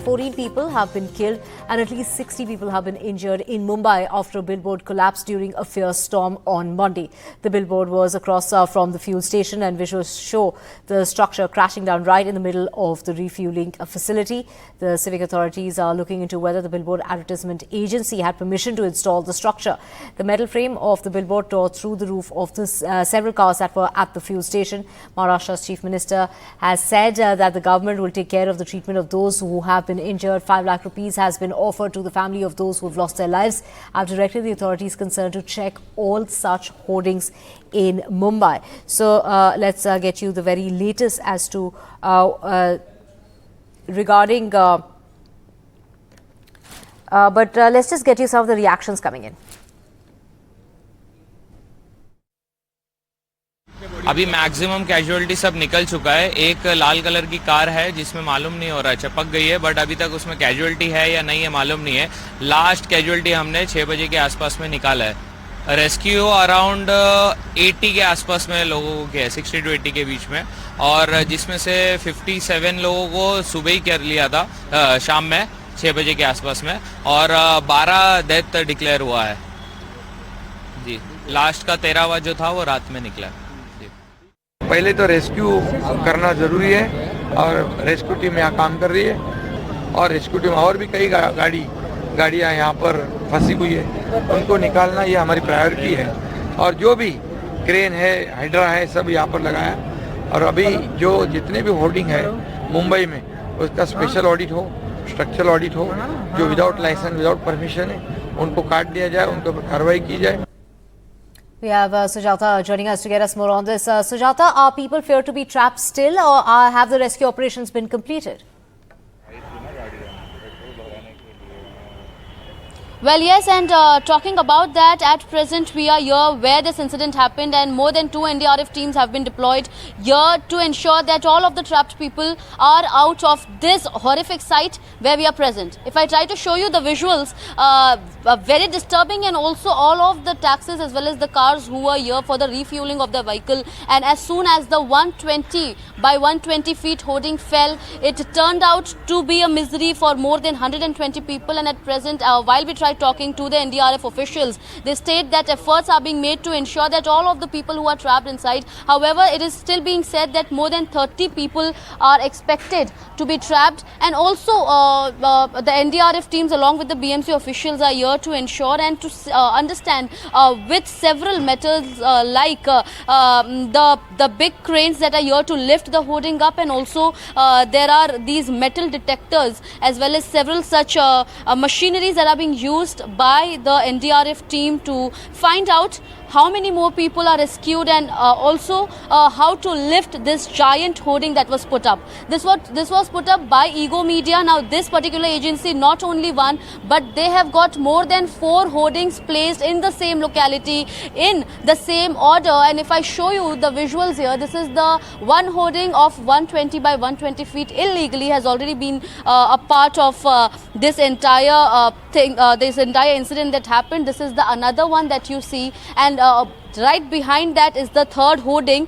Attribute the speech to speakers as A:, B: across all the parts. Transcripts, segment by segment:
A: 14 people have been killed and at least 60 people have been injured in Mumbai after a billboard collapsed during a fierce storm on Monday. The billboard was across from the fuel station and visuals show the structure crashing down right in the middle of the refueling facility. The civic authorities are looking into whether the billboard advertisement agency had permission to install the structure. The metal frame of the billboard tore through the roof of the several cars that were at the fuel station. Maharashtra's Chief Minister has said that the government will take care of the treatment of those who have been injured. 5 lakh rupees has been offered to the family of those who have lost their lives. I've directed the authorities concerned to check all such hoardings in Mumbai. So let's get you the very latest as to regarding but let's just get you some of the reactions coming in.
B: अभी maximum casualty सब निकल चुका है। एक लाल colour की car है जिसमें मालूम नहीं हो रहा है, चपक गई है, बट अभी तक उसमें कैजुअलिटी है या नहीं है मालूम नहीं है। लास्ट कैजुअलिटी हमने 6 बजे के आसपास में निकाला है। रेस्क्यू अराउंड 80 के आसपास में लोगों को किया है, 60 to 80 के बीच में, और जिसमें से 57 लोगों को सुबह ही कर लिया था शाम में 6 बजे के आसपास में, और 12 डेथ डिक्लेयर हुआ है जी। लास्ट का 13वां जो था वो रात में निकला।
C: पहले तो रेस्क्यू करना ज़रूरी है और रेस्क्यू टीम यहाँ काम कर रही है और रेस्क्यू टीम और भी कई गाड़ियाँ यहाँ पर फंसी हुई है, उनको निकालना ये हमारी प्रायोरिटी है। और जो भी क्रेन है, हाइड्रा है, सब यहाँ पर लगाया। और अभी जो जितने भी होर्डिंग है मुंबई में उसका स्पेशल ऑडिट हो, स्ट्रक्चरल ऑडिट हो। जो विदाउट लाइसेंस, विदाउट परमिशन है उनको काट दिया जाए, उनके ऊपर कार्रवाई की जाए।
A: We have Sujata joining us to get us more on this. Sujata, are people feared to be trapped still, or have the rescue operations been completed?
D: Well, yes, and talking about that, at present we are here where this incident happened, and more than 2 NDRF teams have been deployed here to ensure that all of the trapped people are out of this horrific site where we are present. If I try to show you the visuals, very disturbing, and also all of the taxis as well as the cars who were here for the refueling of the vehicle, and as soon as the 120 by 120 feet hoarding fell, it turned out to be a misery for more than 120 people. And at present, while we try talking to the NDRF officials, they state that efforts are being made to ensure that all of the people who are trapped inside. However, it is still being said that more than 30 people are expected to be trapped, and also the NDRF teams along with the BMC officials are here to ensure and to understand with several methods like the big cranes that are here to lift the hoarding up, and also there are these metal detectors as well as several such machineries that are being used by the NDRF team to find out how many more people are rescued, and also how to lift this giant hoarding that was put up. This was put up by Ego Media. Now this particular agency, not only one, but they have got more than 4 hoardings placed in the same locality in the same order. And if I show you the visuals here, this is the one hoarding of 120 by 120 feet illegally has already been a part of this entire thing, this entire incident that happened. This is the another one that you see, and right behind that is the third hoarding,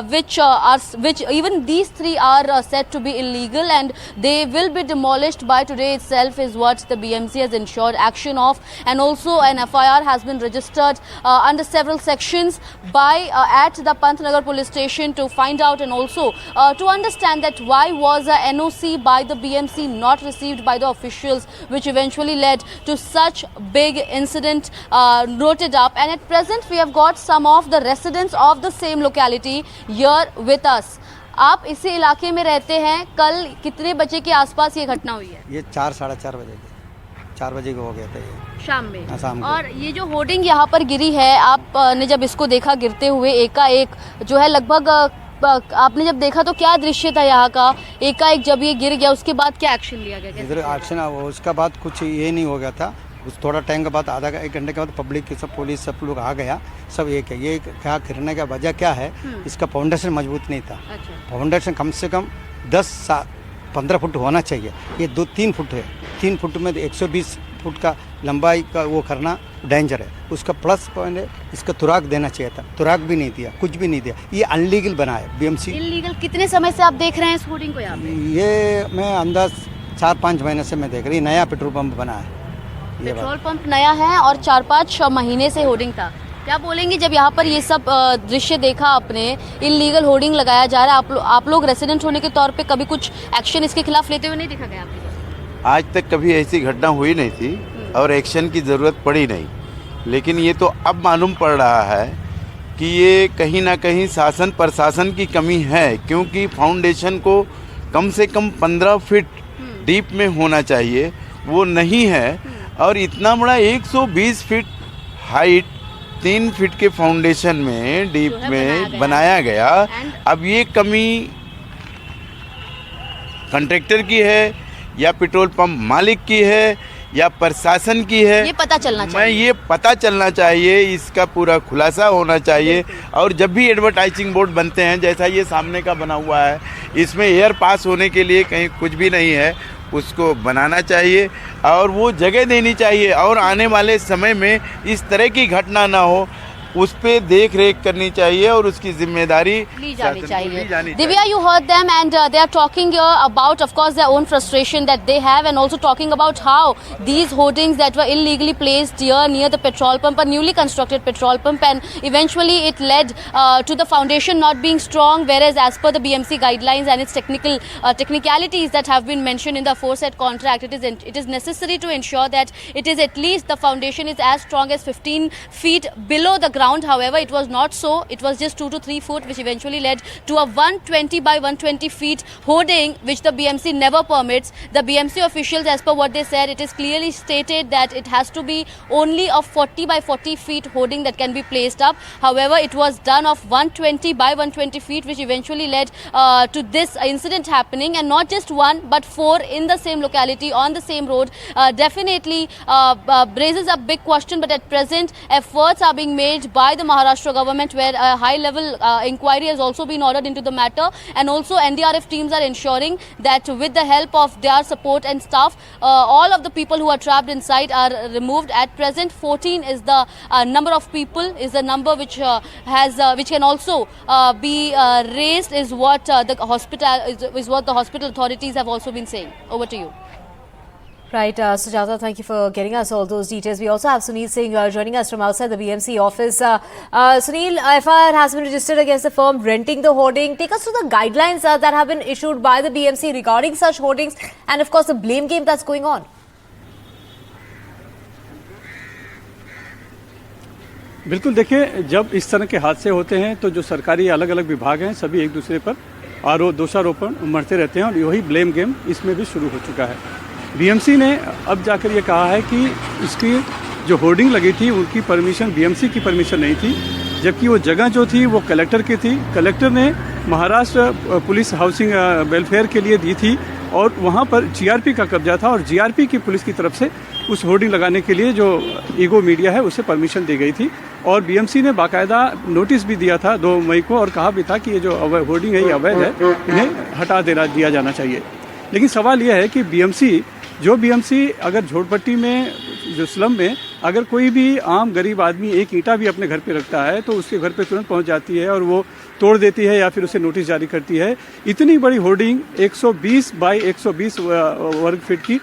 D: which even these 3 are said to be illegal, and they will be demolished by today itself, is what the BMC has ensured action of. And also an FIR has been registered under several sections by at the Pantnagar police station to find out, and also to understand that why was a NOC by the BMC not received by the officials, which eventually led to such big incident noted up. And at present we have got some of the residents of the same locality here with us. आप इसी इलाके में रहते हैं। कल कितने बजे के आसपास ये घटना हुई है?
E: ये 4-4:30 बजे के 4 बजे को हो गया था ये
D: शाम में।
E: शाम को।
D: और ये जो होर्डिंग यहाँ पर गिरी है, आपने जब इसको देखा गिरते हुए एकाएक, जो है लगभग आपने जब देखा तो क्या दृश्य था यहाँ का? एकाएक जब ये गिर गया उसके बाद क्या एक्शन लिया गया?
E: इधर एक्शन उसका बाद कुछ ये नहीं हो गया था। उस थोड़ा टाइम के बाद एक घंटे के बाद पब्लिक के सब पुलिस सब लोग आ गया, सब एक है। ये क्या गिरने का वजह क्या है? इसका फाउंडेशन मजबूत नहीं था। फाउंडेशन कम से कम 10-15 फुट होना चाहिए। ये 2-3 फुट है। 3 फुट में 120 फुट का लंबाई का वो करना डेंजर है। उसका प्लस पॉइंट है, इसका तुराग देना चाहिए था। तुराग भी नहीं दिया, कुछ भी नहीं दिया। ये अनलीगल बना है BMC।
D: इलीगल कितने समय से आप देख रहे हैं इस होर्डिंग को यहाँ पे?
E: ये मैं अंदाज 4-5 महीने से मैं देख रही, नया पेट्रोल पंप बना है। ये
D: पेट्रोल पंप नया है और 4-5 महीने से होर्डिंग था। क्या बोलेंगे जब यहाँ पर ये सब दृश्य देखा आपने, इलीगल होर्डिंग लगाया जा रहा है, आप लोग रेसिडेंट होने के तौर पे कभी कुछ एक्शन इसके खिलाफ लेते हुए नहीं देखा गया आपको?
F: आज तक कभी ऐसी घटना हुई नहीं थी और एक्शन की ज़रूरत पड़ी नहीं, लेकिन ये तो अब मालूम पड़ रहा है कि ये कहीं ना कहीं शासन प्रशासन की कमी है, क्योंकि फाउंडेशन को कम से कम 15 फीट डीप में होना चाहिए, वो नहीं है। और इतना बड़ा 120 फीट हाइट 3 फीट के फाउंडेशन में डीप में बनाया गया। अब ये कमी कॉन्ट्रैक्टर की है या पेट्रोल पंप मालिक की है या प्रशासन की है,
D: ये पता चलना चाहिए।
F: ये पता चलना चाहिए, इसका पूरा खुलासा होना चाहिए। और जब भी एडवर्टाइजिंग बोर्ड बनते हैं, जैसा ये सामने का बना हुआ है, इसमें एयर पास होने के लिए कहीं कुछ भी नहीं है, उसको बनाना चाहिए और वो जगह देनी चाहिए और आने वाले समय में इस तरह की घटना ना हो, उस पे देख रेख करनी चाहिए और उसकी जिम्मेदारी
D: ली जानी चाहिए। Divya, you heard them and they are talking here about, of course, their own frustration that they have, and also talking about how these hoardings that were illegally placed here near the petrol pump, a newly constructed petrol pump, and eventually it led to the foundation not being strong, whereas as per the BMC guidelines and its technicalities that have been mentioned in the aforesaid contract, it is necessary to ensure that it is at least the foundation is as strong as 15 feet below the ground. However, it was not so. It was just 2 to 3 foot, which eventually led to a 120 by 120 feet hoarding, which the BMC never permits. The BMC officials, as per what they said, it is clearly stated that it has to be only a 40 by 40 feet hoarding that can be placed up. However, it was done of 120 by 120 feet, which eventually led to this incident happening, and not just one, but 4 in the same locality on the same road. Definitely raises a big question, but at present, efforts are being made by the Maharashtra government, where a high-level inquiry has also been ordered into the matter, and also NDRF teams are ensuring that with the help of their support and staff, all of the people who are trapped inside are removed. At present, 14 is the number of people, is the number which which can also be raised, is what the hospital authorities have also been saying. Over to you.
A: Right, Sujata, thank you for getting us all those details. We also have Sunil Singh joining us from outside the BMC office. Sunil, FIR has been registered against the firm renting the hoarding. Take us through the guidelines that have been issued by the BMC regarding such hoardings, and of course the blame game that's going on.
G: बिल्कुल, देखिए, जब इस तरह के हादसे होते हैं तो जो सरकारी अलग अलग विभाग हैं, सभी एक दूसरे पर दोषारोपण मरते रहते हैं और यही ब्लेम गेम इसमें भी शुरू हो चुका है। बीएमसी ने अब जाकर ये कहा है कि इसकी जो होर्डिंग लगी थी उनकी परमिशन, बीएमसी की परमिशन नहीं थी, जबकि वो जगह जो थी वो कलेक्टर की थी। कलेक्टर ने महाराष्ट्र पुलिस हाउसिंग वेलफेयर के लिए दी थी और वहाँ पर जीआरपी का कब्जा था और जीआरपी की पुलिस की तरफ से उस होर्डिंग लगाने के लिए जो ईगो मीडिया है उसे परमिशन दी गई थी। और बीएमसी ने बाकायदा नोटिस भी दिया था 2 मई को और कहा भी था कि ये जो होर्डिंग है ये अवैध है, इन्हें हटा दिया जाना चाहिए। लेकिन सवाल यह है कि बीएमसी अगर झोपड़पट्टी में, जो स्लम में, अगर कोई भी आम गरीब आदमी एक ईंटा भी अपने घर पे रखता है तो उसके घर पे तुरंत पहुंच जाती है और वो तोड़ देती है या फिर उसे नोटिस जारी करती है। इतनी बड़ी होर्डिंग 120 बाई 120 वर्ग फीट की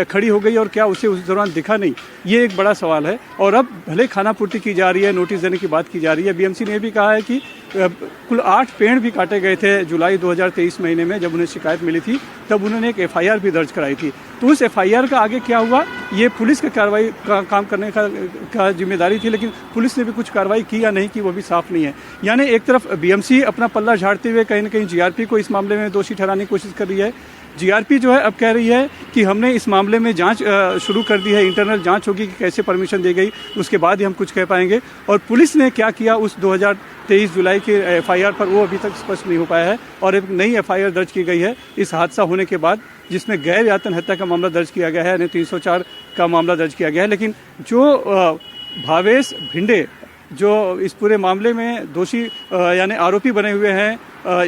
G: खड़ी हो गई और क्या उसे उस दौरान दिखा नहीं, ये एक बड़ा सवाल है। और अब भले खानापूर्ति की जा रही है, नोटिस देने की बात की जा रही है। बीएमसी ने भी कहा है कि कुल 8 पेड़ भी काटे गए थे जुलाई 2023 महीने में, जब उन्हें शिकायत मिली थी तब उन्होंने एक एफआईआर भी दर्ज कराई थी। तो उस एफआईआर का आगे क्या हुआ, ये पुलिस की कार्रवाई का काम करने का जिम्मेदारी थी, लेकिन पुलिस ने भी कुछ कार्रवाई की या नहीं की वो भी साफ नहीं है। यानी एक तरफ बीएमसी अपना पल्ला झाड़ते हुए कहीं न कहीं जीआरपी को इस मामले में दोषी ठहराने की कोशिश कर रही है। जीआरपी जो है अब कह रही है कि हमने इस मामले में जांच शुरू कर दी है, इंटरनल जांच होगी कि कैसे परमिशन दी गई, उसके बाद ही हम कुछ कह पाएंगे। और पुलिस ने क्या किया उस 2023 जुलाई के एफआईआर पर, वो अभी तक स्पष्ट नहीं हो पाया है। और एक नई एफआईआर दर्ज की गई है इस हादसा होने के बाद, जिसमें गैर यातन हत्या का मामला दर्ज किया गया है, यानी 304 का मामला दर्ज किया गया है। लेकिन जो भावेश भिंडे जो इस पूरे मामले में दोषी यानी आरोपी बने हुए हैं,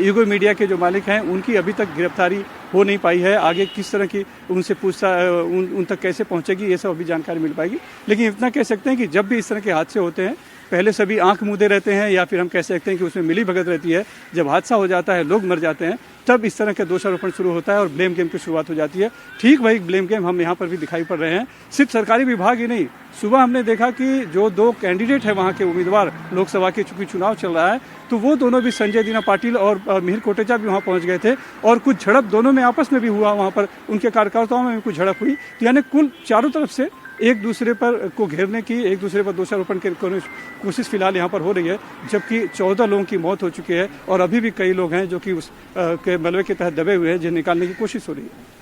G: ईगो मीडिया के जो मालिक हैं, उनकी अभी तक गिरफ्तारी हो नहीं पाई है। आगे किस तरह की उनसे उन तक कैसे पहुंचेगी, ये सब अभी जानकारी मिल पाएगी। लेकिन इतना कह सकते हैं कि जब भी इस तरह के हादसे होते हैं पहले सभी आंख मूंदे रहते हैं या फिर हम कह सकते हैं कि उसमें मिली भगत रहती है। जब हादसा हो जाता है, लोग मर जाते हैं, तब इस तरह का दोषारोपण शुरू होता है और ब्लेम गेम की शुरुआत हो जाती है। ठीक वही ब्लेम गेम हम यहाँ पर भी दिखाई पड़ रहे हैं। सिर्फ सरकारी विभाग ही नहीं, सुबह हमने देखा कि जो 2 कैंडिडेट है वहाँ के उम्मीदवार, लोकसभा के चूंकि चुनाव चल रहा है, तो वो दोनों भी, संजय दीना पाटिल और मिहिर कोटेचा भी वहाँ पहुँच गए थे और कुछ झड़प दोनों में आपस में भी हुआ, वहाँ पर उनके कार्यकर्ताओं में भी कुछ झड़प हुई। तो यानी कुल चारों तरफ से एक दूसरे पर को घेरने की, एक दूसरे पर दोषारोपण की कोशिश फिलहाल यहाँ पर हो रही है, जबकि 14 लोगों की मौत हो चुकी है और अभी भी कई लोग हैं जो कि उस के मलबे के तहत दबे हुए हैं, जिन्हें निकालने की कोशिश हो रही है।